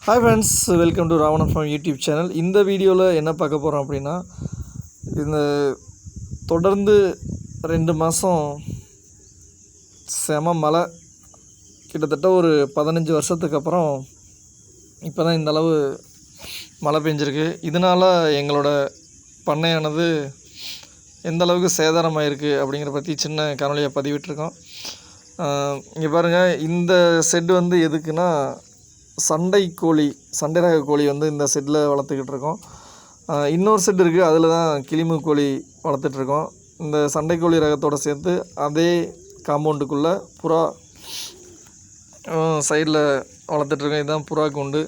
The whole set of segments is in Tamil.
Hi friends, welcome to Ravanan from YouTube channel. இந்த வீடியோவில் என்ன பார்க்க போகிறோம் அப்படின்னா, இந்த தொடர்ந்து 2 மாதம் செம மழை, கிட்டத்தட்ட ஒரு 15 வருஷத்துக்கு அப்புறம் இப்போ தான் இந்த அளவு மழை பெஞ்சிருக்கு. இதனால் எங்களோட பண்ணையானது எந்த அளவுக்கு சேதாரமாயிருக்கு அப்படிங்கிற பற்றி சின்ன காணொலியை பதிவிட்டிருக்கோம். இங்கே பாருங்கள், இந்த செட்டு வந்து எதுக்குன்னா, சண்டை ரக கோழி வந்து இந்த செட்டில் வளர்த்துக்கிட்டு இருக்கோம். இன்னொரு செட் இருக்குது, அதில் தான் கிளிமு கோழி வளர்த்துட்ருக்கோம். இந்த சண்டை கோழி ரகத்தோடு சேர்த்து அதே காம்பவுண்டுக்குள்ளே புறா சைடில் வளர்த்துட்ருக்கோம். இதுதான் புறா கூண்டு.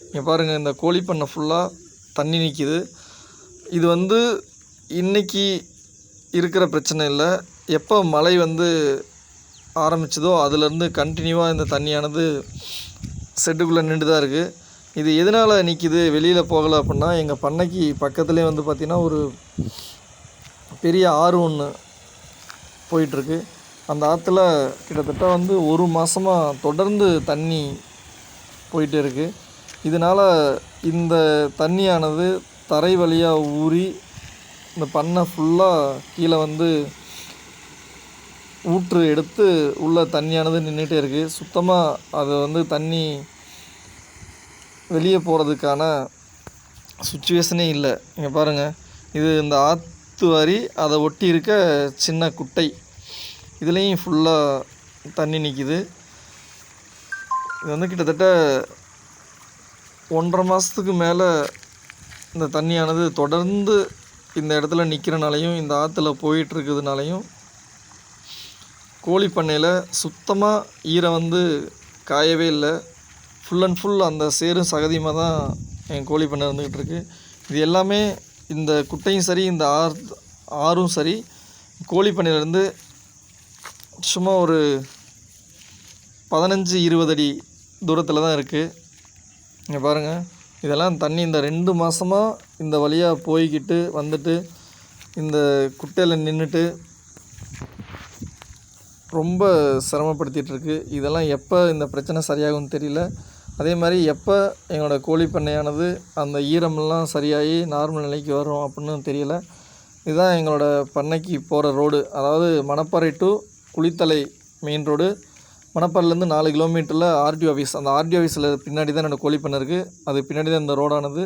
இங்கே பாருங்கள், இந்த கோழி பண்ணை ஃபுல்லாக தண்ணி நிற்கிது. இது வந்து இன்றைக்கி இருக்கிற பிரச்சனை இல்லை. எப்போ மழை வந்து ஆரம்பிச்சதோ அதுலேருந்து கண்டினியூவாக இந்த தண்ணியானது செட்டுக்குள்ளே நின்று தான் இருக்குது. இது எதனால் நிற்கிது, வெளியில் போகலை அப்படின்னா, எங்கள் பண்ணைக்கு பக்கத்துலேயே வந்து பார்த்திங்கன்னா ஒரு பெரிய ஆறு ஒன்று போயிட்டுருக்கு. அந்த ஆற்றுல கிட்டத்தட்ட வந்து 1 மாதமாக தொடர்ந்து தண்ணி போயிட்டே இருக்குது. இதனால் இந்த தண்ணியானது தரை வழியாக ஊறி இந்த பண்ணை ஃபுல்லாக கீழே வந்து ஊற்று எடுத்து உள்ள தண்ணியானது நின்றுட்டே இருக்குது. சுத்தமாக அது வந்து தண்ணி வெளியே போகிறதுக்கான சுச்சுவேஷனே இல்லை. இங்கே பாருங்கள், இது இந்த ஆற்று வாரி அதை ஒட்டி இருக்க சின்ன குட்டை, இதுலேயும் ஃபுல்லாக தண்ணி நிற்கிது. இது வந்து கிட்டத்தட்ட 1.5 மாதத்துக்கு மேலே இந்த தண்ணியானது தொடர்ந்து இந்த இடத்துல நிற்கிறனாலையும் இந்த ஆற்றுல போயிட்டுருக்கிறதுனாலையும் கோழி பண்ணையில் சுத்தமாக ஈரம் வந்து காயவே இல்லை. ஃபுல் அண்ட் ஃபுல் அந்த சேரும் சகதியுமாக தான் என் கோழி பண்ணை இருந்துக்கிட்டு இருக்குது. இது எல்லாமே இந்த குட்டையும் சரி, இந்த ஆறும் சரி, கோழி பண்ணையிலேருந்து சும்மா ஒரு 15-20 அடி தூரத்தில் தான் இருக்குது. இங்கே பாருங்கள், இதெல்லாம் தண்ணி இந்த 2 மாதமாக இந்த வழியாக போய்கிட்டு வந்துட்டு இந்த குட்டையில் நின்றுட்டு ரொம்ப சிரமப்படுத்திகிட்ருக்கு. இதெல்லாம் எப்போ இந்த பிரச்சனை சரியாகும்னு தெரியல. அதே மாதிரி எப்போ எங்களோட கோழி பண்ணையானது அந்த ஈரமெல்லாம் சரியாகி நார்மல் நிலைக்கு வரும் அப்படின்னு தெரியல. இதுதான் எங்களோட பண்ணைக்கு போகிற ரோடு, அதாவது Manapparai to Kulithalai main road. மணப்பாறையிலேருந்து 4 கிலோமீட்டரில் ஆர்டிஓ ஆஃபீஸ், அந்த ஆர்டிஓ ஆஃபீஸில் பின்னாடி தான் என்னோடய கோழி பண்ணை இருக்குது. அது பின்னாடி தான் இந்த ரோடானது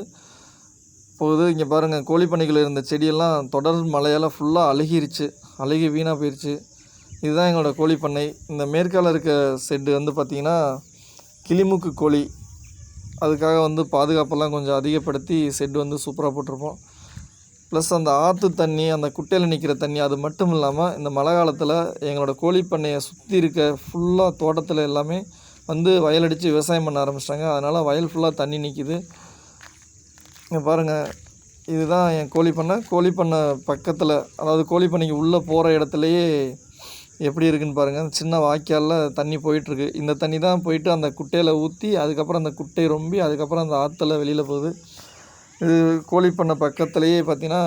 போகுது. இங்கே பாருங்கள், கோழி பண்ணைகள் இருந்த செடியெல்லாம் தொடர் மழையால் ஃபுல்லாக அழுகி வீணாக போயிடுச்சு. இதுதான் எங்களோட கோழி பண்ணை. இந்த மேற்கால இருக்க செட்டு வந்து பார்த்திங்கன்னா கிளிமூக்கு கோழி, அதுக்காக வந்து பாதுகாப்பெல்லாம் கொஞ்சம் அதிகப்படுத்தி செட்டு வந்து சூப்பராக போட்டிருப்போம். ப்ளஸ் அந்த ஆற்று தண்ணி, அந்த குட்டையில் நிற்கிற தண்ணி, அது மட்டும் இல்லாமல் இந்த மழை காலத்தில் எங்களோட கோழி பண்ணையை சுற்றி இருக்க ஃபுல்லாக தோட்டத்தில் எல்லாமே வந்து வயலடித்து விவசாயம் பண்ண ஆரம்பிச்சிட்டாங்க. அதனால் வயல் ஃபுல்லாக தண்ணி நிற்கிது. இங்கே பாருங்கள், இதுதான் என் கோழி பண்ணை பக்கத்தில், அதாவது கோழி பண்ணைக்கு உள்ளே போகிற இடத்துலையே எப்படி இருக்குதுன்னு பாருங்கள். சின்ன வாய்க்காலில் தண்ணி போயிட்டுருக்கு. இந்த தண்ணி தான் போயிட்டு அந்த குட்டையில் ஊற்றி அதுக்கப்புறம் அந்த குட்டை ரொம்பி அதுக்கப்புறம் அந்த ஆற்றுல வெளியில் போகுது. இது கோழி பண்ணை பக்கத்துலேயே பார்த்திங்கன்னா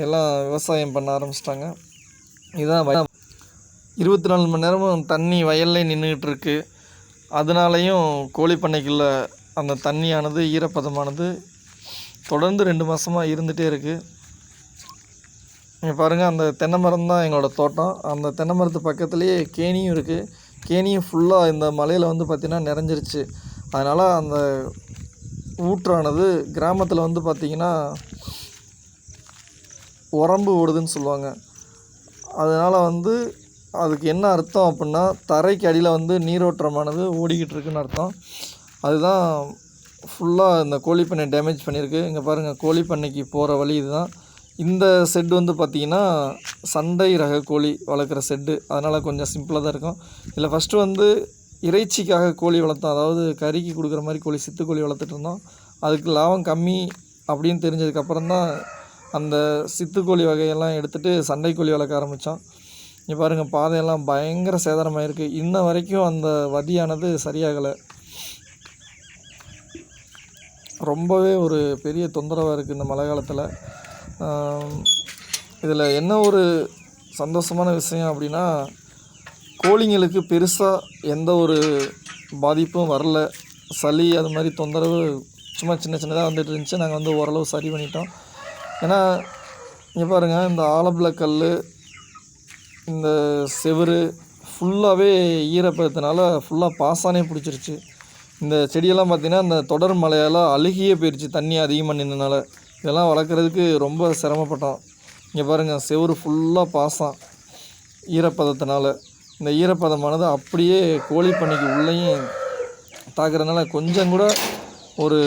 எல்லாம் விவசாயம் பண்ண ஆரம்பிச்சிட்டாங்க. இதுதான் 24 மணி நேரமும் தண்ணி வயல்லே நின்றுக்கிட்டு இருக்குது. அதனாலையும் கோழி பண்ணைக்குள்ள அந்த தண்ணியானது ஈரப்பதமானது தொடர்ந்து 2 மாதமாக இருந்துகிட்டே இருக்குது. இங்கே பாருங்கள், அந்த தென்னை மரம் தான் எங்களோட தோட்டம். அந்த தென்னை மரத்து பக்கத்துலேயே கேணியும் இருக்குது. கேணியும் ஃபுல்லாக இந்த மலையில் வந்து பார்த்திங்கன்னா நிறைஞ்சிருச்சு. அதனால் அந்த ஊற்றானது கிராமத்தில் வந்து பார்த்திங்கன்னா உரம்பு ஓடுதுன்னு சொல்லுவாங்க. அதனால் வந்து அதுக்கு என்ன அர்த்தம் அப்படின்னா, தரைக்கு அடியில் வந்து நீரோட்டமானது ஓடிக்கிட்டு இருக்குன்னு அர்த்தம். அதுதான் ஃபுல்லாக இந்த கோழி பண்ணை டேமேஜ் பண்ணியிருக்கு. இங்கே பாருங்கள், கோழி பண்ணைக்கு போகிற வழி இதுதான். இந்த செட்டு வந்து பார்த்திங்கன்னா சண்டை ரக கோழி வளர்க்குற செட்டு, அதனால் கொஞ்சம் சிம்பிளாக தான் இருக்கும். இதில் ஃபஸ்ட்டு வந்து இறைச்சிக்காக கோழி வளர்த்தோம், அதாவது கறிக்கு கொடுக்குற மாதிரி கோழி, சித்துக்கோழி வளர்த்துட்டு இருந்தோம். அதுக்கு லாபம் கம்மி அப்படின்னு தெரிஞ்சதுக்கப்புறம் தான் அந்த சித்துக்கோழி வகையெல்லாம் எடுத்துகிட்டு சண்டை கோழி வளர்க்க ஆரம்பித்தோம். இங்கே பாருங்கள், பாதையெல்லாம் பயங்கர சேதாரமாயிருக்கு. இன்ன வரைக்கும் அந்த வதியானது சரியாகலை. ரொம்பவே ஒரு பெரிய தொந்தரவாக இருக்குது இந்த மழை காலத்தில். இதில் என்ன ஒரு சந்தோஷமான விஷயம் அப்படின்னா, கோழிங்களுக்கு பெருசாக எந்த ஒரு பாதிப்பும் வரல. சளி அது மாதிரி தொந்தரவு சும்மா சின்ன சின்னதாக வந்துட்டு இருந்துச்சு. நாங்கள் வந்து ஓரளவு சரி பண்ணிட்டோம். ஏன்னா இங்கே பாருங்கள், இந்த ஆலப்புழ கல், இந்த செவுரு ஃபுல்லாகவே ஈரப்பதத்தினால ஃபுல்லாக பாசானே பிடிச்சிருச்சு. இந்த செடியெல்லாம் பார்த்திங்கன்னா இந்த தொடர் மழையால் அழுகியே போயிடுச்சு, தண்ணி அதிகமாக நின்றனால. இதெல்லாம் வளர்க்குறதுக்கு ரொம்ப சிரமப்பட்டோம். இங்கே பாருங்கள், செவுரு ஃபுல்லாக பாசம் ஈரப்பதத்தினால. இந்த ஈரப்பதமானது அப்படியே கோழி பண்ணைக்கு உள்ளேயும் தாக்குறதுனால கொஞ்சம் கூட ஒரு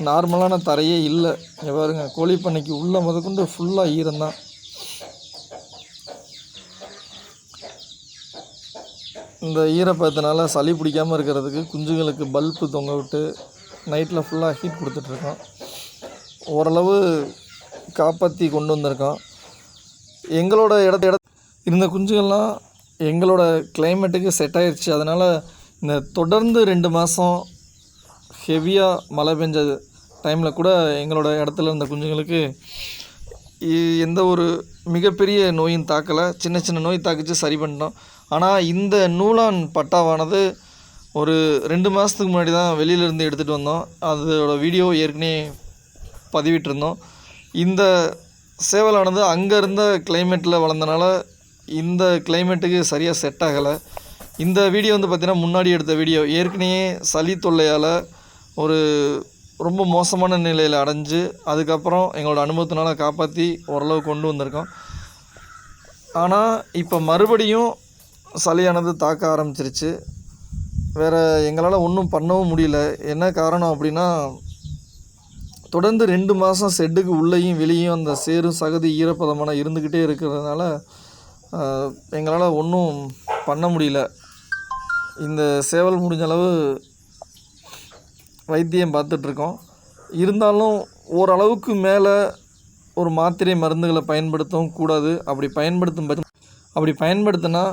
நார்மலான தரையே இல்லை. இங்கே பாருங்கள், கோழி பண்ணைக்கு உள்ளே முதற்கொண்டு ஃபுல்லாக ஈரம்தான். இந்த ஈரப்பதத்தினால சளி பிடிக்காமல் இருக்கிறதுக்கு குஞ்சுங்களுக்கு பல்பு தொங்க விட்டு நைட்டில் ஃபுல்லாக ஹீட் கொடுத்துட்ருக்கோம். ஓரளவு காப்பாற்றி கொண்டு வந்திருக்கோம். எங்களோட இருந்த குஞ்சுகள்லாம் எங்களோட கிளைமேட்டுக்கு செட் ஆகிடுச்சு. அதனால் இந்த தொடர்ந்து 2 மாதம் ஹெவியாக மழை பெஞ்ச டைமில் கூட எங்களோட இடத்துல இருந்த குஞ்சுங்களுக்கு எந்த ஒரு மிகப்பெரிய நோயும் தாக்கலை. சின்ன சின்ன நோய் தாக்கிச்சு, சரி பண்ணிட்டோம். ஆனால் இந்த நூலான் பட்டாவானது ஒரு 2 மாதத்துக்கு முன்னாடி தான் வெளியிலேருந்து எடுத்துகிட்டு வந்தோம். அதோட வீடியோ ஏற்கனவே பதிவிட்டிருந்தோம். இந்த சேவலானது அங்கே இருந்த கிளைமேட்டில் வளர்ந்தனால இந்த கிளைமேட்டுக்கு சரியாக செட் ஆகலை. இந்த வீடியோ வந்து பார்த்திங்கன்னா முன்னாடி எடுத்த வீடியோ. ஏற்கனவே சளி தொல்லையால் ஒரு ரொம்ப மோசமான நிலையில் அடைஞ்சு அதுக்கப்புறம் எங்களோட அனுபவத்தினால காப்பாற்றி ஓரளவு கொண்டு வந்திருக்கோம். ஆனால் இப்போ மறுபடியும் சளியானது தாக்க ஆரம்பிச்சிருச்சு. வேறு எங்களால் ஒன்றும் பண்ணவும் முடியல. என்ன காரணம் அப்படின்னா, தொடர்ந்து 2 மாதம் ஷெட்டுக்கு உள்ளேயும் வெளியும் அந்த சேரும் சகதி ஈரப்பதமான இருந்துக்கிட்டே இருக்கிறதுனால எங்களால் ஒன்றும் பண்ண முடியல. இந்த சேவல் முடிஞ்ச அளவு வைத்தியம் பார்த்துட்ருக்கோம். இருந்தாலும் ஓரளவுக்கு மேலே ஒரு மாத்திரை மருந்துகளை பயன்படுத்தவும் கூடாது. அப்படி பயன்படுத்தினா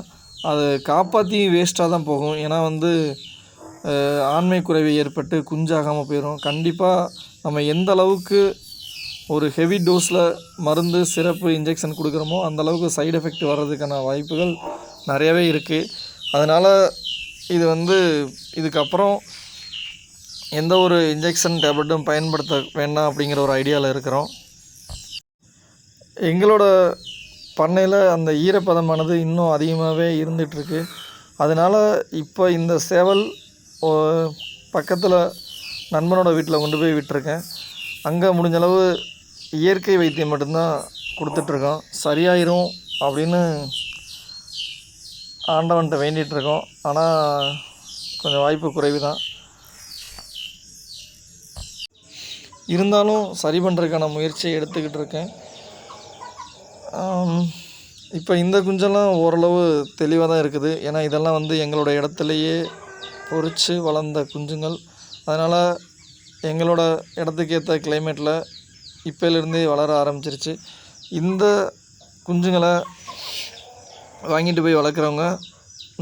அதை காப்பாற்றி வேஸ்ட்டாக தான் போகும். ஏன்னா வந்து ஆண்மை குறைவு ஏற்பட்டு குஞ்சாகாமல் போயிடும். கண்டிப்பாக நம்ம எந்த அளவுக்கு ஒரு ஹெவி டோஸில் மருந்து, சிரப்பு, இன்ஜெக்ஷன் கொடுக்குறோமோ அந்தளவுக்கு சைடு எஃபெக்ட் வர்றதுக்கான வாய்ப்புகள் நிறையவே இருக்குது. அதனால் இது வந்து இதுக்கப்புறம் எந்த ஒரு இன்ஜெக்ஷன் டேப்லெட்டும் பயன்படுத்த வேண்டாம் அப்படிங்கிற ஒரு ஐடியாவில் இருக்கிறோம். எங்களோட பண்ணையில் அந்த ஈரப்பதமானது இன்னும் அதிகமாகவே இருந்துகிட்ருக்கு. அதனால் இப்போ இந்த சேவல் பக்கத்தில் நண்பனோட வீட்டில் கொண்டு போய் விட்டுருக்கேன். அங்கே முடிஞ்சளவு இயற்கை வைத்தியம் மட்டும்தான் கொடுத்துட்ருக்கோம். சரியாயிரும் அப்படின்னு ஆண்டவன்கிட்ட வேண்டிகிட்ருக்கோம். ஆனால் கொஞ்சம் வாய்ப்பு குறைவு தான். இருந்தாலும் சரி பண்ணுறதுக்கான முயற்சியை எடுத்துக்கிட்டு இருக்கேன். இப்போ இந்த குஞ்செல்லாம் ஓரளவு தெளிவாக தான் இருக்குது. ஏன்னா இதெல்லாம் வந்து எங்களோட இடத்துலையே பொறிச்சு வளர்ந்த குஞ்சுங்கள். அதனால் எங்களோட இடத்துக்கு ஏற்ற கிளைமேட்டில் இப்போலேருந்தே வளர ஆரம்பிச்சிருச்சு. இந்த குஞ்சுங்களை வாங்கிட்டு போய் வளர்க்குறவங்க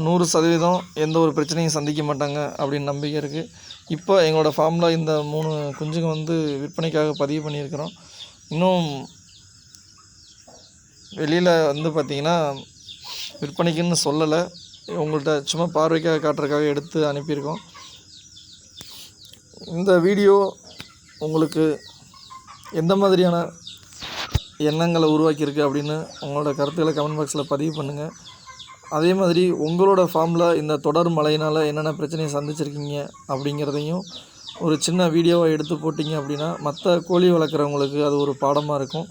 100% எந்த ஒரு பிரச்சனையும் சந்திக்க மாட்டாங்க அப்படின்னு நம்பிக்கை இருக்குது. இப்போ எங்களோட ஃபார்மில் இந்த 3 குஞ்சுங்க வந்து விற்பனைக்காக பதிவு பண்ணியிருக்கிறோம். இன்னும் வெளியில் வந்து பார்த்திங்கன்னா விற்பனைக்குன்னு சொல்லலை. உங்கள்கிட்ட சும்மா பார்வைக்காக காட்டுறதுக்காக எடுத்து அனுப்பியிருக்கோம். இந்த வீடியோ உங்களுக்கு எந்த மாதிரியான எண்ணங்களை உருவாக்கியிருக்கு அப்படின்னு உங்களோட கருத்துக்களை கமெண்ட் பாக்ஸில் பதிவு பண்ணுங்கள். அதே மாதிரி உங்களோட ஃபார்மில் இந்த தொடர் மழையினால் என்னென்ன பிரச்சனையை சந்திச்சிருக்கீங்க அப்படிங்கிறதையும் ஒரு சின்ன வீடியோவை எடுத்து போட்டிங்க அப்படின்னா மற்ற கோழி வளர்க்குறவங்களுக்கு அது ஒரு பாடமாக இருக்கும்.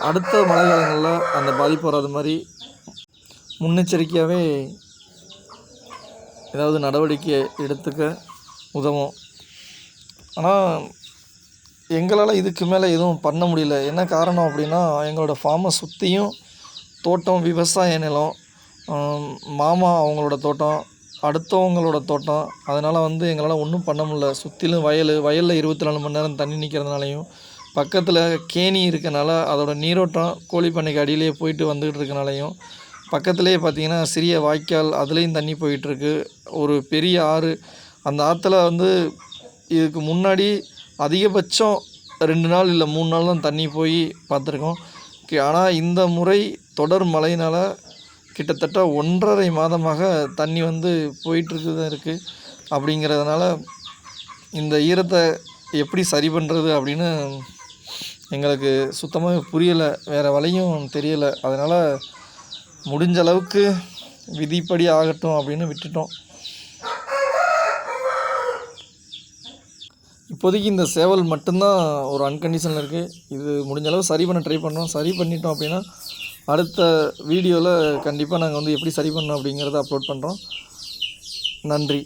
அடுத்த மழை காலங்களில் அந்த பாதிப்பு வராத மாதிரி முன்னெச்சரிக்கையாகவே ஏதாவது நடவடிக்கை எடுத்துக்க உதவும். ஆனால் எங்களால் இதுக்கு மேலே எதுவும் பண்ண முடியல. என்ன காரணம் அப்படின்னா, எங்களோட ஃபார்மை சுற்றியும் தோட்டம், விவசாய நிலம், மாமா அவங்களோட தோட்டம், அடுத்தவங்களோட தோட்டம். அதனால் வந்து எங்களால் ஒன்றும் பண்ண முடியல. சுற்றிலும் வயலில் 24 மணி நேரம் தண்ணி நிற்கிறதுனாலையும், பக்கத்தில் கேணி இருக்கனால அதோட நீரோட்டம் கோழி பண்ணைக்கு அடியிலே போயிட்டு வந்துக்கிட்டு இருக்கனாலையும், பக்கத்துலேயே பார்த்திங்கன்னா சிறிய வாய்க்கால், அதுலேயும் தண்ணி போயிட்டுருக்கு. ஒரு பெரிய ஆறு. அந்த ஆற்றுல வந்து இதுக்கு முன்னாடி அதிகபட்சம் 2 நாள் இல்லை 3 நாள் தான் தண்ணி போய் பார்த்துருக்கோம். ஆனால் இந்த முறை தொடர் மழையினால் கிட்டத்தட்ட 1.5 மாதமாக தண்ணி வந்து போயிட்டுருக்கு தான் இருக்குது. அப்படிங்கிறதுனால இந்த ஈரத்தை எப்படி சரி பண்ணுறது அப்படின்னு எங்களுக்கு சுத்தமாக புரியலை, வேறு வழியும் தெரியலை. அதனால் முடிஞ்ச அளவுக்கு விதிப்படி ஆகட்டும் அப்படின்னு விட்டுட்டோம். இப்போதைக்கு இந்த சேவல் மட்டும்தான் ஒரு அன்கண்டிஷனில் இருக்குது. இது முடிஞ்ச அளவு சரி பண்ண ட்ரை பண்ணோம். சரி பண்ணிட்டோம் அப்படின்னா அடுத்த வீடியோவில் கண்டிப்பாக நாங்கள் எப்படி சரி பண்ணோம் அப்படிங்கிறத அப்லோட் பண்ணுறோம். நன்றி.